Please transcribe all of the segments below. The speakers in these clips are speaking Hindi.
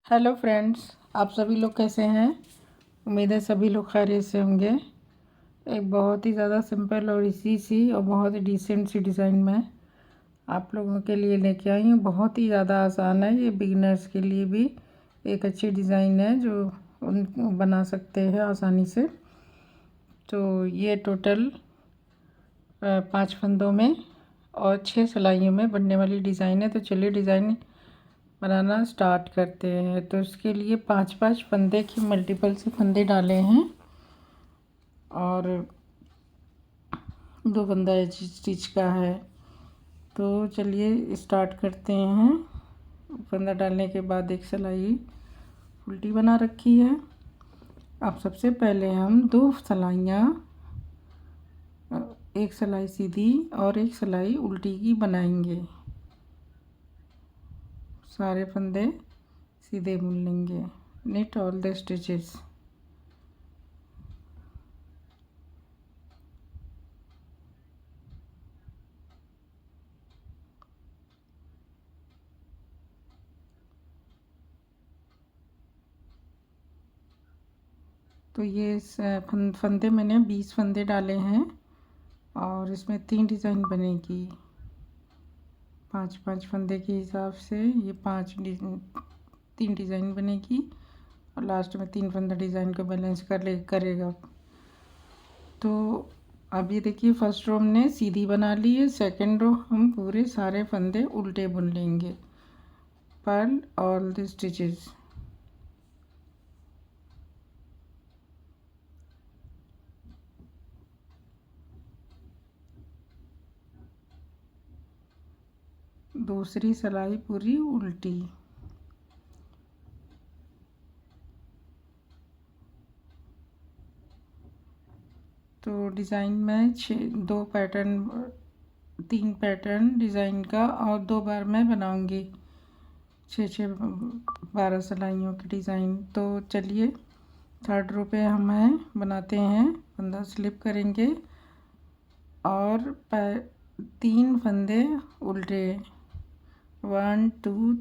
हेलो फ्रेंड्स, आप सभी लोग कैसे हैं। उम्मीद है सभी लोग खैरियत से होंगे। एक बहुत ही ज़्यादा सिंपल और इजी सी और बहुत ही डिसेंट सी डिज़ाइन में आप लोगों के लिए लेके आई हूँ। बहुत ही ज़्यादा आसान है, ये बिगिनर्स के लिए भी एक अच्छी डिज़ाइन है जो उन बना सकते हैं आसानी से। तो ये टोटल 5 फंदों में और 6 सिलाइयों में बनने वाली डिज़ाइन है। तो चलिए डिज़ाइन बनाना स्टार्ट करते हैं। तो इसके लिए 5-5 फंदे की मल्टीपल से फंदे डाले हैं और 2 फंदा स्टिच का है। तो चलिए स्टार्ट करते हैं। फंदा डालने के बाद एक सिलाई उल्टी बना रखी है। अब सबसे पहले हम 2 सिलाइयाँ, एक सिलाई सीधी और एक सिलाई उल्टी की बनाएंगे। सारे फंदे सीधे बुन लेंगे। Knit all the stitches. तो ये फंदे मैंने 20 फंदे डाले हैं और इसमें 3 डिज़ाइन बनेगी। 5-5 फंदे के हिसाब से ये 3 डिज़ाइन बनेगी और लास्ट में 3 फंदा डिज़ाइन को बैलेंस करेगा। तो अब ये देखिए, फर्स्ट रो हमने सीधी बना ली है। सेकंड रो हम पूरे सारे फंदे उल्टे बुन लेंगे। Purl all the stitches. दूसरी सिलाई पूरी उल्टी। तो डिज़ाइन में 2 पैटर्न, 3 पैटर्न डिज़ाइन का और 2 बार मैं बनाऊंगी 12 सिलाइयों की डिज़ाइन। तो चलिए थर्ड रो पे हम बनाते हैं। फंदा स्लिप करेंगे और 3 फंदे उल्टे, 1 2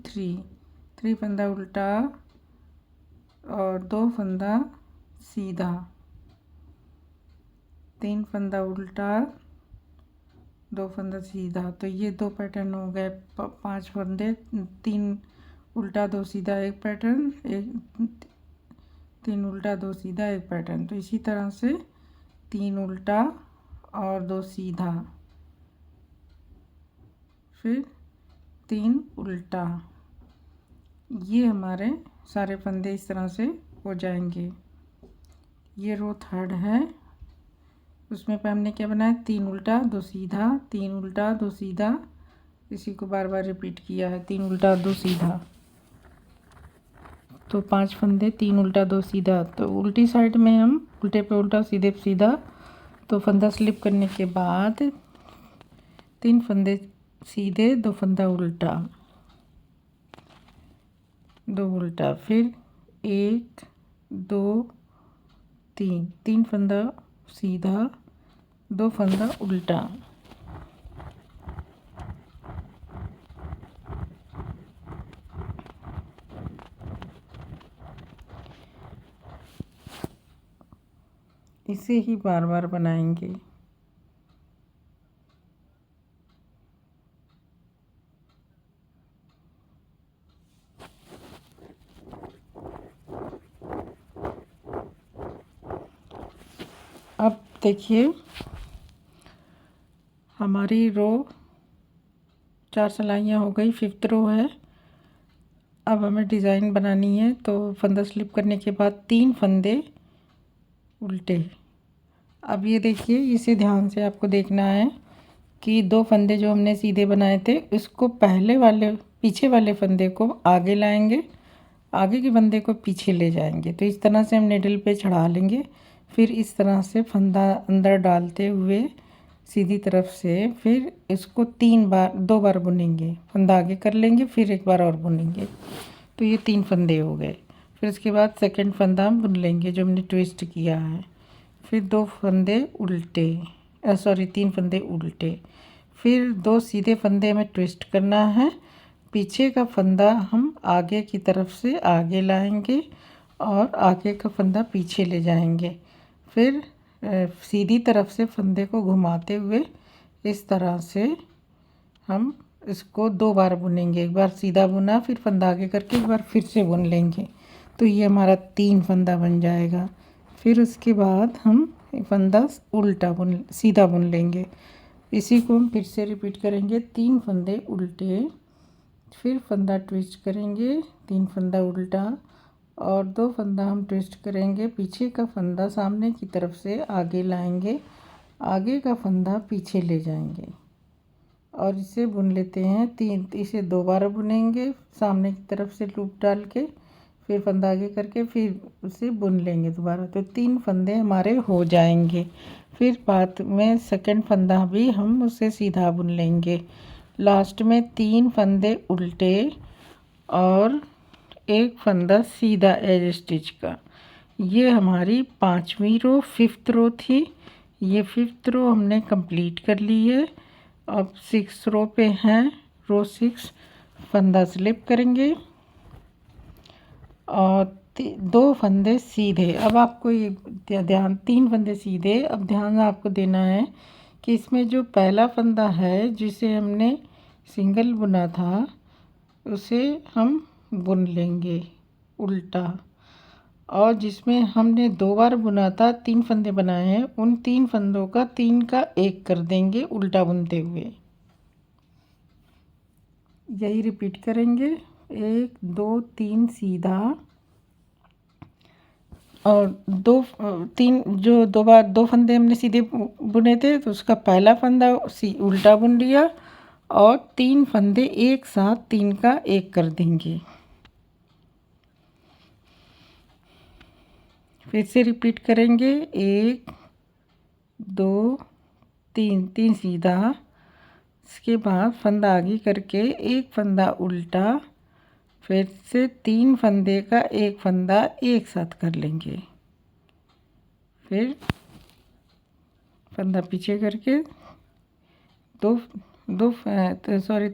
3 फंदा उल्टा और 2 फंदा सीधा। 3 फंदा उल्टा, 2 फंदा सीधा। तो ये 2 पैटर्न हो गए। 5 फंदे, 3 उल्टा 2 सीधा एक पैटर्न, 3 उल्टा 2 सीधा एक पैटर्न। तो इसी तरह से 3 उल्टा और 2 सीधा, फिर 3 उल्टा। ये हमारे सारे फंदे इस तरह से हो जाएंगे। ये रो थर्ड है, उसमें पे हमने क्या बनाया, 3 उल्टा 2 सीधा, 3 उल्टा 2 सीधा। इसी को बार बार रिपीट किया है, 3 उल्टा 2 सीधा। तो 5 फंदे, 3 उल्टा 2 सीधा। तो उल्टी साइड में हम उल्टे पे उल्टा सीधे पे सीधा। तो फंदा स्लिप करने के बाद 3 फंदे सीधे, 2 फंदा उल्टा, 2 उल्टा, फिर 1 2 3 फंदा सीधा, 2 फंदा उल्टा। इसे ही बार बार बनाएंगे। अब देखिए, हमारी रो 4 सिलाइयाँ हो गई, 5th रो है। अब हमें डिज़ाइन बनानी है। तो फंदा स्लिप करने के बाद 3 फंदे उल्टे। अब ये देखिए, इसे ध्यान से आपको देखना है कि 2 फंदे जो हमने सीधे बनाए थे, उसको पीछे वाले फंदे को आगे लाएंगे, आगे के फंदे को पीछे ले जाएंगे। तो इस तरह से हम निडल पे चढ़ा लेंगे। फिर इस तरह से फंदा अंदर डालते हुए सीधी तरफ से, फिर इसको 2 बार बुनेंगे। फंदा आगे कर लेंगे, फिर एक बार और बुनेंगे। तो ये 3 फंदे हो गए। फिर इसके बाद सेकंड फंदा हम बुन लेंगे जो हमने ट्विस्ट किया है। फिर 2 फंदे उल्टे, 3 फंदे उल्टे, फिर 2 सीधे फंदे में ट्विस्ट करना है। पीछे का फंदा हम आगे की तरफ से आगे लाएंगे और आगे का फंदा पीछे ले जाएंगे। फिर सीधी तरफ से फंदे को घुमाते हुए इस तरह से हम इसको 2 बार बुनेंगे। एक बार सीधा बुना, फिर फंदा आगे करके एक बार फिर से बुन लेंगे, तो ये हमारा 3 फंदा बन जाएगा। फिर उसके बाद हम फंदा उल्टा सीधा बुन लेंगे। इसी को हम फिर से रिपीट करेंगे। 3 फंदे उल्टे, फिर फंदा ट्विस्ट करेंगे, 3 फंदा उल्टा और 2 फंदा हम ट्विस्ट करेंगे। पीछे का फंदा सामने की तरफ से आगे लाएंगे, आगे का फंदा पीछे ले जाएंगे और इसे बुन लेते हैं। इसे 2 बार बुनेंगे सामने की तरफ से लूप डाल के, फिर फंदा आगे करके फिर उसे बुन लेंगे दोबारा, तो 3 फंदे हमारे हो जाएंगे। फिर बाद में सेकंड फंदा भी हम उसे सीधा बुन लेंगे। लास्ट में 3 फंदे उल्टे और 1 फंदा सीधा एज स्टिच का। ये हमारी 5वीं रो 5th रो थी। ये 5th रो हमने कंप्लीट कर ली है। अब 6 रो पे हैं, रो 6 फंदा स्लिप करेंगे और 2 फंदे सीधे। अब आपको ये ध्यान, 3 फंदे सीधे। अब ध्यान आपको देना है कि इसमें जो पहला फंदा है जिसे हमने सिंगल बुना था उसे हम बुन लेंगे उल्टा, और जिसमें हमने 2 बार बुना था 3 फंदे बनाए हैं, उन 3 फंदों का 3 का 1 कर देंगे उल्टा बुनते हुए। यही रिपीट करेंगे। 1 2 3 सीधा और 2 3 जो 2 बार 2 फंदे हमने सीधे बुने थे, तो उसका पहला फंदा उल्टा बुन लिया और 3 फंदे एक साथ 3 का 1 कर देंगे। फिर से रिपीट करेंगे। 1 2 3 3 सीधा, इसके बाद फंदा आगे करके 1 फंदा उल्टा, फिर से 3 फंदे का 1 फंदा एक साथ कर लेंगे। फिर फंदा पीछे करके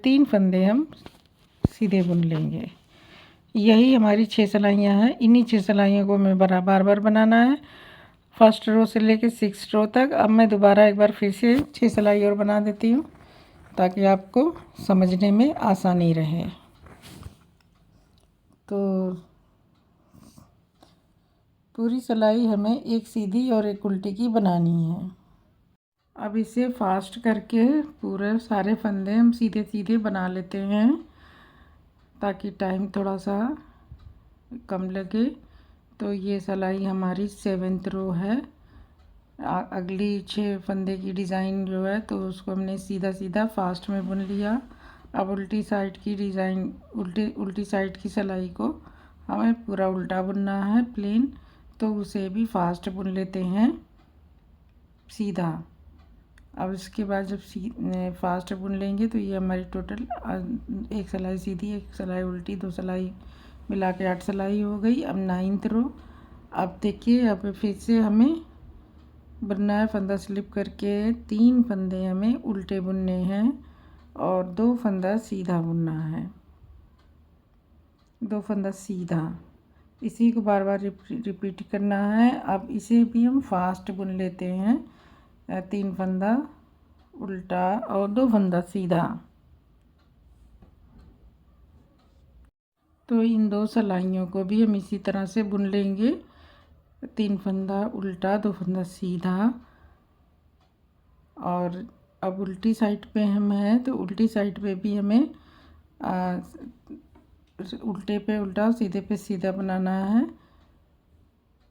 3 फंदे हम सीधे बुन लेंगे। यही हमारी 6 सिलाइयाँ हैं। इन्हीं 6 सिलाइयों को हमें बार बार बनाना है, फर्स्ट रो से लेके 6 रो तक। अब मैं दोबारा एक बार फिर से 6 सिलाई और बना देती हूँ ताकि आपको समझने में आसानी रहे। तो पूरी सिलाई हमें एक सीधी और एक उल्टी की बनानी है। अब इसे फास्ट करके पूरे सारे फंदे हम सीधे सीधे बना लेते हैं ताकि टाइम थोड़ा सा कम लगे। तो ये सिलाई हमारी 7th रो है। अगली 6 फंदे की डिज़ाइन जो है तो उसको हमने सीधा सीधा फास्ट में बुन लिया। अब उल्टी साइड की डिज़ाइन, उल्टी साइड की सिलाई को हमें पूरा उल्टा बुनना है प्लेन, तो उसे भी फास्ट बुन लेते हैं सीधा। अब इसके बाद जब फास्ट बुन लेंगे तो ये हमारी टोटल 1 सिलाई सीधी, 1 सिलाई उल्टी, 2 सिलाई मिला के 8 सिलाई हो गई। अब 9th रो। अब देखिए, अब फिर से हमें बुनना है फंदा स्लिप करके। 3 फंदे हमें उल्टे बुनने हैं और 2 फंदा सीधा बुनना है, 2 फंदा सीधा। इसी को बार बार रिपीट करना है। अब इसे भी हम फास्ट बुन लेते हैं। 3 फंदा उल्टा और 2 फंदा सीधा। तो इन 2 सिलाइयों को भी हम इसी तरह से बुन लेंगे। 3 फंदा उल्टा, 2 फंदा सीधा। और अब उल्टी साइड पे हम हैं तो उल्टी साइड पे भी हमें उल्टे पे उल्टा और सीधे पे सीधा बनाना है।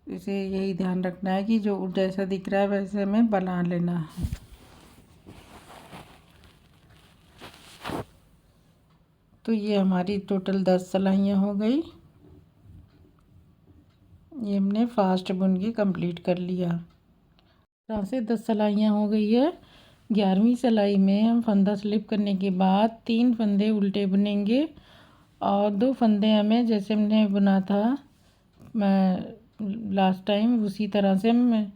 इसे यही ध्यान रखना है कि जो जैसा दिख रहा है वैसे हमें बना लेना है। तो ये हमारी टोटल 10 सिलाइयाँ हो गई। ये हमने फास्ट बुन के कंप्लीट कर लिया। तरह से 10 सिलाइयाँ हो गई है। 11वीं सिलाई में हम फंदा स्लिप करने के बाद 3 फंदे उल्टे बुनेंगे और 2 फंदे हमें जैसे हमने बुना था लास्ट टाइम उसी तरह से हम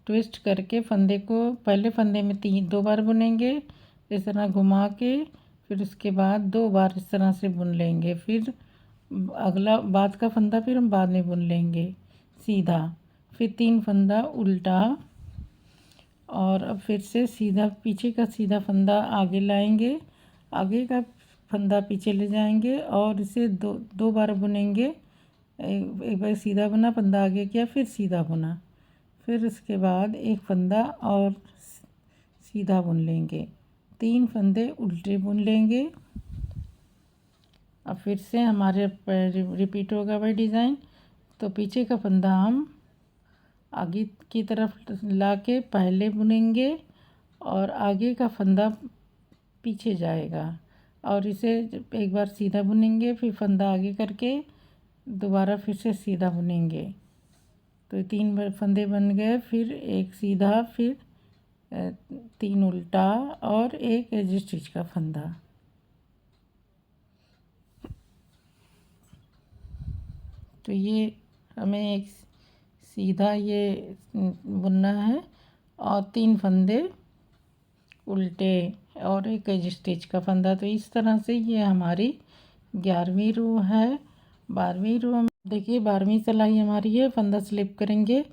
ट्विस्ट करके फंदे को पहले फंदे में 2 बार बुनेंगे, इस तरह घुमा के फिर उसके बाद 2 बार इस तरह से बुन लेंगे। फिर अगला बाद का फंदा फिर हम बाद में बुन लेंगे सीधा। फिर 3 फंदा उल्टा, और अब फिर से सीधा पीछे का सीधा फंदा आगे लाएंगे, आगे का फंदा पीछे ले जाएंगे और इसे दो बार बुनेंगे। एक बार सीधा बुना, फंदा आगे किया, फिर सीधा बुना, फिर उसके बाद एक फंदा और सीधा बुन लेंगे, 3 फंदे उल्टे बुन लेंगे। अब फिर से हमारे रिपीट होगा वही डिज़ाइन। तो पीछे का फंदा हम आगे की तरफ ला के पहले बुनेंगे और आगे का फंदा पीछे जाएगा, और इसे एक बार सीधा बुनेंगे, फिर फंदा आगे करके दोबारा फिर से सीधा बुनेंगे। तो 3 बार फंदे बन गए, फिर एक सीधा, फिर 3 उल्टा और एक एज स्टिच का फंदा। तो ये हमें एक सीधा ये बुनना है और 3 फंदे उल्टे और एक एज स्टिच का फंदा। तो इस तरह से ये हमारी 11वीं रो है। 12वीं रो में देखिए 12वीं सिलाई हमारी है। फंदा स्लिप करेंगे,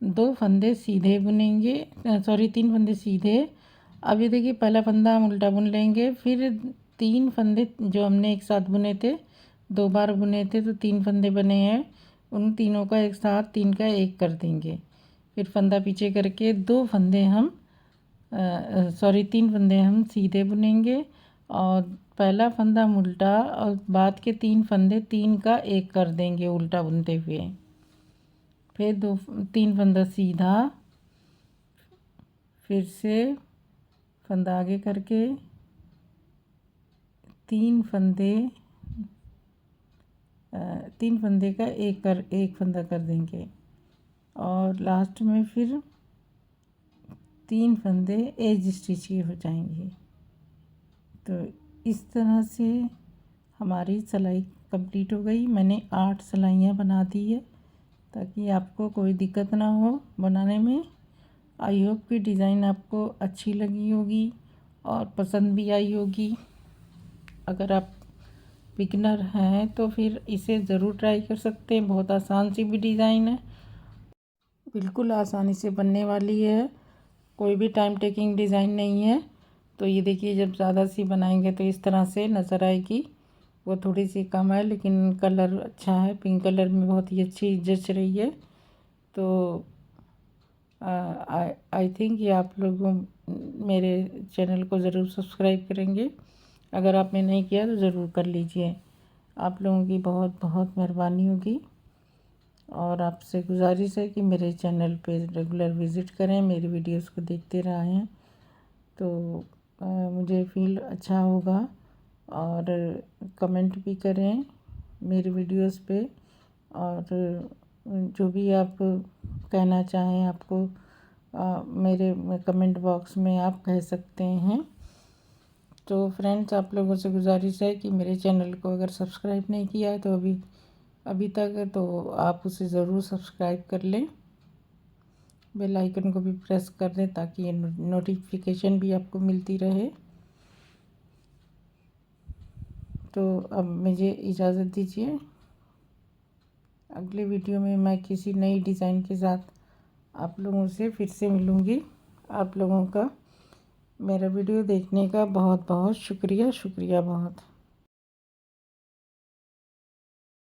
2 फंदे सीधे बुनेंगे, 3 फंदे सीधे। अब ये देखिए पहला फंदा हम उल्टा बुन लेंगे, फिर 3 फंदे जो हमने एक साथ बुने थे, 2 बार बुने थे तो 3 फंदे बने हैं, उन तीनों का एक साथ 3 का 1 कर देंगे। फिर फंदा पीछे करके 3 फंदे हम सीधे बुनेंगे और पहला फंदा हम उल्टा और बाद के 3 फंदे 3 का 1 कर देंगे उल्टा बुनते हुए। फिर 3 फंदा सीधा, फिर से फंदा आगे करके 3 फंदे का 1 फंदा कर देंगे और लास्ट में फिर 3 फंदे एज स्टिच के हो जाएंगे। तो इस तरह से हमारी सिलाई कंप्लीट हो गई। मैंने 8 सिलाइयाँ बना दी है ताकि आपको कोई दिक्कत ना हो बनाने में। आई होप कि डिज़ाइन आपको अच्छी लगी होगी और पसंद भी आई होगी। अगर आप बिगिनर हैं तो फिर इसे ज़रूर ट्राई कर सकते हैं। बहुत आसान सी भी डिज़ाइन है, बिल्कुल आसानी से बनने वाली है, कोई भी टाइम टेकिंग डिज़ाइन नहीं है। तो ये देखिए जब ज़्यादा सी बनाएंगे तो इस तरह से नज़र आएगी। वो थोड़ी सी कम है लेकिन कलर अच्छा है, पिंक कलर में बहुत ही अच्छी जच रही है। तो आई थिंक ये आप लोगों मेरे चैनल को ज़रूर सब्सक्राइब करेंगे। अगर आपने नहीं किया तो ज़रूर कर लीजिए। आप लोगों की बहुत बहुत मेहरबानी होगी और आपसे गुजारिश है कि मेरे चैनल पे रेगुलर विज़िट करें, मेरी वीडियोस को देखते रहें, तो मुझे फील अच्छा होगा। और कमेंट भी करें मेरी वीडियोस पे, और जो भी आप कहना चाहें आपको मेरे कमेंट बॉक्स में आप कह सकते हैं। तो फ्रेंड्स आप लोगों से गुजारिश है कि मेरे चैनल को अगर सब्सक्राइब नहीं किया है तो अभी तक तो आप उसे ज़रूर सब्सक्राइब कर लें, बेल आइकन को भी प्रेस कर दें ताकि ये नोटिफिकेशन भी आपको मिलती रहे। तो अब मुझे इजाज़त दीजिए, अगले वीडियो में मैं किसी नई डिज़ाइन के साथ आप लोगों से फिर से मिलूँगी। आप लोगों का मेरा वीडियो देखने का बहुत बहुत शुक्रिया बहुत।